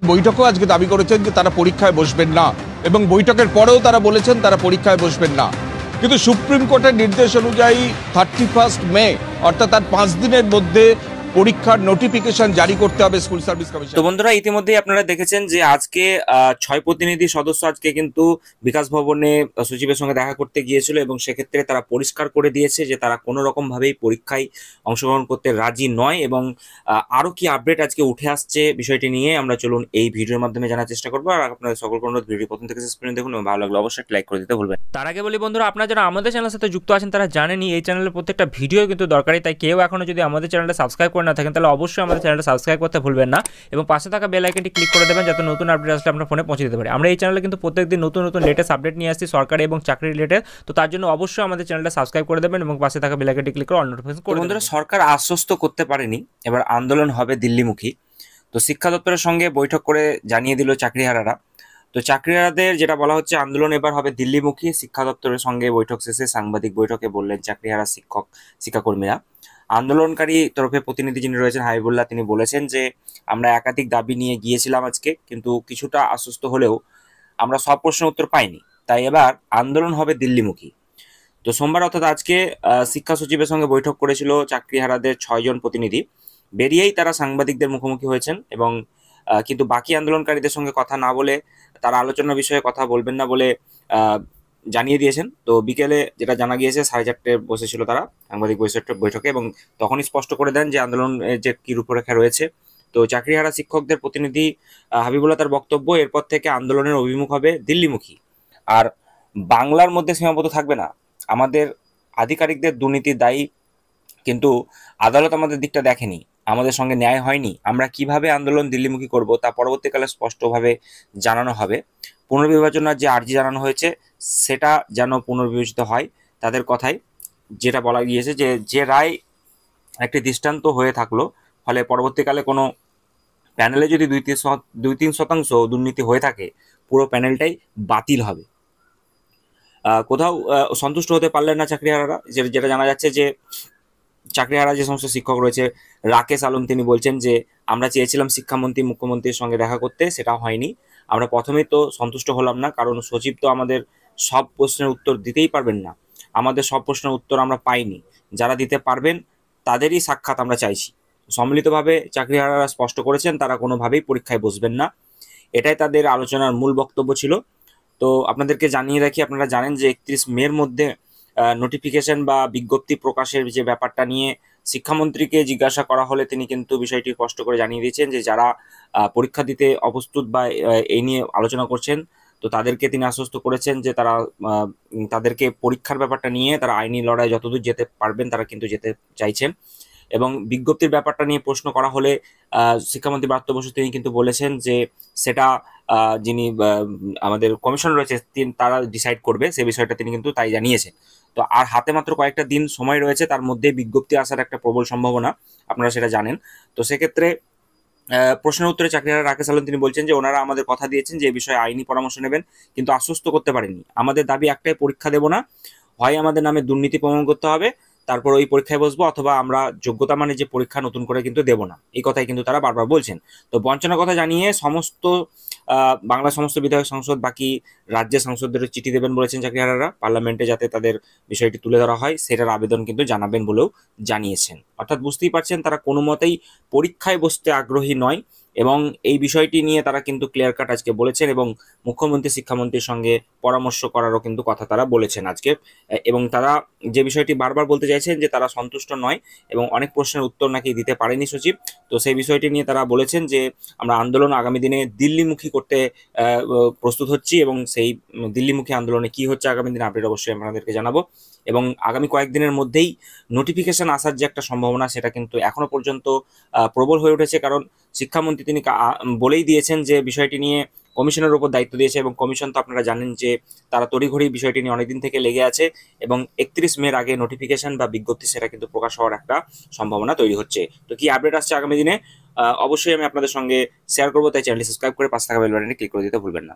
বৈঠকও আজকে দাবি করেছেন যে তারা পরীক্ষায় বসবেন না এবং বৈঠকের পরেও তারা বলেছেন তারা পরীক্ষায় বসবেন না। কিন্তু সুপ্রিম কোর্টের নির্দেশ অনুযায়ী 31 মে অর্থাৎ তার 5 দিনের মধ্যে পরীক্ষার নোটিফিকেশন জারি করতে হবে স্কুল সার্ভিস কমিশন। তো বন্ধুরা, ইতিমধ্যেই আপনারা দেখেছেন যে আজকে 6 প্রতিনিধি সদস্য আজকে কিন্তু বিকাশ ভবনে সচিবের সঙ্গে দেখা করতে গিয়েছিল এবং সেক্ষেত্রে তারা পরিষ্কার করে দিয়েছে যে তারা কোনো রকম ভাবেই পরীক্ষায় অংশগ্রহণ করতে রাজি নয়। এবং আরো কি আপডেট আজকে উঠে আসছে বিষয়টি নিয়ে আমরা চলুন এই ভিডিওর মাধ্যমে জানার চেষ্টা করবো। আর আপনাদের সকলকে অনুরোধ, ভিডিও প্রথম থেকে শেষ পর্যন্ত দেখুন এবং ভালো লাগলে অবশ্যই লাইক করে দিতে ভুলবেন। তার আগে বলি বন্ধুরা, আপনারা যারা আমাদের চ্যানেলের সাথে যুক্ত আছেন তারা জানেনই এই চ্যানেলের প্রত্যেকটা ভিডিও কিন্তু দরকারি, তাই কেউ এখনো যদি আমাদের চ্যানেলটা সাবস্ক্রাইব করে না থাকেন তাহলে অবশ্যই আমাদের চ্যানেলটা সাবস্ক্রাইব করতে ভুলবেন না এবং পাশে থাকা বেল আইকনটি ক্লিক করে দেবেন যাতে নতুন আপডেট আসলে আপনার ফোনে পৌঁছে দিতে পারে। আমরা এই চ্যানেলে কিন্তু প্রত্যেকদিন নতুন নতুন লেটেস্ট আপডেট নিয়ে আসছি সরকারি এবং চাকরি রিলেটেড, তো তার জন্য অবশ্যই আমাদের চ্যানেলটা সাবস্ক্রাইব করে দেবেন এবং পাশে থাকা বেল আইকনটি ক্লিক করে অল নোটিফিকেশন করে দেবেন। বন্ধুরা, সরকার আশ্বস্ত করতে পারেনি, এবার আন্দোলন হবে দিল্লিমুখী। তো শিক্ষা দপ্তরের সঙ্গে বৈঠক করে জানিয়ে দিল চাকরিহারারা। তো চাকরিহারাদের যেটা বলা হচ্ছে, আন্দোলন এবার হবে দিল্লিমুখী। শিক্ষা দপ্তরের সঙ্গে বৈঠক শেষে সাংবাদিক বৈঠকে বললেন চাকরিহারা শিক্ষাকর্মীরা। আন্দোলনকারী তরফে প্রতিনিধি যিনি রয়েছেন হাবিবুল্লাহ, তিনি বলেছেন যে আমরা একাধিক দাবি নিয়ে গিয়েছিলাম আজকে, কিন্তু কিছুটা আশ্বস্ত হলেও আমরা সব প্রশ্নের উত্তর পাইনি, তাই এবার আন্দোলন হবে দিল্লিমুখী। তো সোমবার অর্থাৎ আজকে শিক্ষা সচিবের সঙ্গে বৈঠক করেছিল চাকরিহারাদের 6 জন প্রতিনিধি। বেরিয়েই তারা সাংবাদিকদের মুখোমুখি হয়েছেন এবং কিন্তু বাকি আন্দোলনকারীদের সঙ্গে কথা না বলে তারা আলোচনার বিষয়ে কথা বলবেন না বলে জানিয়ে দিয়েছেন। তো বিকেলে যেটা জানা গিয়েছে 4:30টায় বসেছিল তারা সাংবাদিক বৈঠকে এবং তখনই স্পষ্ট করে দেন যে আন্দোলনের যে কি রূপরেখা রয়েছে। তো চাকরিহারা শিক্ষকদের প্রতিনিধি হাবিবুল্লাহ তার বক্তব্য, এরপর থেকে আন্দোলনের অভিমুখ হবে দিল্লিমুখী। আর বাংলার মধ্যে সীমাবদ্ধ থাকবে না। আমাদের আধিকারিকদের দুর্নীতির দায়ী, কিন্তু আদালত আমাদের দিকটা দেখেনি, আমাদের সঙ্গে ন্যায় হয়নি। আমরা কিভাবে আন্দোলন দিল্লিমুখী করব তা পরবর্তীকালে স্পষ্টভাবে জানানো হবে। পুনর্বিবেচনার যে আর্জি জানানো হয়েছে সেটা যেন পুনর্বিবেচিত হয়। তাদের কথায় যেটা বলা গিয়েছে যে রায় একটি দৃষ্টান্ত হয়ে থাকলো, ফলে পরবর্তীকালে কোনো প্যানেলে যদি 2-3% দুর্নীতি হয়ে থাকে পুরো প্যানেলটাই বাতিল হবে। কোথাও সন্তুষ্ট হতে পারলেন না চাকরিহারারা। যেটা জানা যাচ্ছে যে চাকরিহারা যে সমস্ত শিক্ষক রয়েছে, রাকেশ আলম তিনি বলছেন যে আমরা চেয়েছিলাম শিক্ষামন্ত্রী মুখ্যমন্ত্রীর সঙ্গে দেখা করতে, সেটা হয়নি। আমরা প্রথমেই তো সন্তুষ্ট হলাম না, কারণ সচিব তো আমাদের সব প্রশ্নের উত্তর দিতেই পারবেন না। আমাদের সব প্রশ্নের উত্তর আমরা পাইনি, যারা দিতে পারবেন তাদেরই সাক্ষাৎ আমরা চাইছি। সম্মিলিতভাবে চাকরিহারারা স্পষ্ট করেছেন তারা কোনোভাবেই পরীক্ষায় বসবেন না, এটাই তাদের আলোচনার মূল বক্তব্য ছিল। তো আপনাদেরকে জানিয়ে রাখি, আপনারা জানেন যে 31 মের মধ্যে নোটিফিকেশন বা বিজ্ঞপ্তি প্রকাশের যে ব্যাপারটা নিয়ে শিক্ষামন্ত্রীকে জিজ্ঞাসা করা হলে তিনি কিন্তু বিষয়টি স্পষ্ট করে জানিয়ে দিয়েছেন যে যারা পরীক্ষা দিতে অপ্রস্তুত বা এই নিয়ে আলোচনা করছেন, তো তাদেরকে তিনি আশ্বস্ত করেছেন যে তারা তাদেরকে পরীক্ষার ব্যাপারটা নিয়ে তারা আইনি লড়াই যতদূর যেতে পারবেন তারা কিন্তু যেতে চাইছেন। এবং বিজ্ঞপ্তির ব্যাপারটা নিয়ে প্রশ্ন করা হলে শিক্ষামন্ত্রী ব্রাত্য বসু তিনি কিন্তু বলেছেন যে সেটা যিনি আমাদের কমিশন রয়েছে তারা ডিসাইড করবে, সে বিষয়টা তিনি কিন্তু তাই জানিয়েছেন। তো আর হাতে মাত্র কয়েকটা দিন সময় রয়েছে, তার মধ্যে বিজ্ঞপ্তি আসার একটা প্রবল সম্ভাবনা, আপনারা সেটা জানেন। তো সেক্ষেত্রে প্রশ্নের উত্তরে চাকরিহারা রাকেশ আলম তিনি বলছেন যে ওনারা আমাদের কথা দিয়েছেন যে এই বিষয়ে আইনি পরামর্শ নেবেন, কিন্তু আশ্বস্ত করতে পারেননি। আমাদের দাবি একটাই, পরীক্ষা দেব না, হয় আমাদের নামে দুর্নীতি প্রমাণ করতে হবে, তারপর ওই পরীক্ষায় বসবো, অথবা আমরা যোগ্যতা মানে যে পরীক্ষা নতুন করে কিন্তু দেব না, এই কথাই কিন্তু তারা বারবার বলছেন। তো বঞ্চনার কথা জানিয়ে বাংলার সমস্ত বিধায়ক সংসদ বাকি রাজ্যের সাংসদদের চিঠি দেবেন বলেছেন চাকরিহারারা, পার্লামেন্টে যাতে তাদের বিষয়টি তুলে ধরা হয় সেটার আবেদন কিন্তু জানাবেন বলেও জানিয়েছেন। অর্থাৎ বুঝতেই পারছেন তারা কোনো মতেই পরীক্ষায় বসতে আগ্রহী নয় এবং এই বিষয়টি নিয়ে তারা কিন্তু ক্লিয়ার কাট আজকে বলেছেন এবং মুখ্যমন্ত্রী শিক্ষামন্ত্রীর সঙ্গে পরামর্শ করারও কিন্তু কথা তারা বলেছেন আজকে। এবং তারা যে বিষয়টি বারবার বলতে চাইছেন যে তারা সন্তুষ্ট নয় এবং অনেক প্রশ্নের উত্তর নাকি দিতে পারেনি সচিব। তো সেই বিষয়টি নিয়ে তারা বলেছেন যে আমরা আন্দোলন আগামী দিনে দিল্লিমুখী করতে প্রস্তুত হচ্ছি এবং সেই দিল্লিমুখী আন্দোলনে কি হচ্ছে আগামী দিনে আপডেট অবশ্যই আপনাদেরকে জানাবো। এবং আগামী কয়েকদিনের মধ্যেই নোটিফিকেশন আসার যে একটা সম্ভাবনা সেটা কিন্তু এখনো পর্যন্ত প্রবল হয়ে উঠেছে, কারণ শিক্ষামন্ত্রী তিনি বলেই দিয়েছেন যে বিষয়টি নিয়ে কমিশনের উপর দায়িত্ব দিয়েছে এবং কমিশন তো আপনারা জানেন যে তারা তড়িঘড়ি বিষয়টি নিয়ে অনেকদিন থেকে লেগে আছে এবং 31 মের আগে নোটিফিকেশন বা বিজ্ঞপ্তি সেটা কিন্তু প্রকাশ হওয়ার একটা সম্ভাবনা তৈরি হচ্ছে। তো কি আপডেট আসছে আগামী দিনে অবশ্যই আমি আপনাদের সঙ্গে শেয়ার করবো, তাই চ্যানেলটি সাবস্ক্রাইব করে পাশে থাকা বেল বাটনে ক্লিক করে দিতে ভুলবেন না।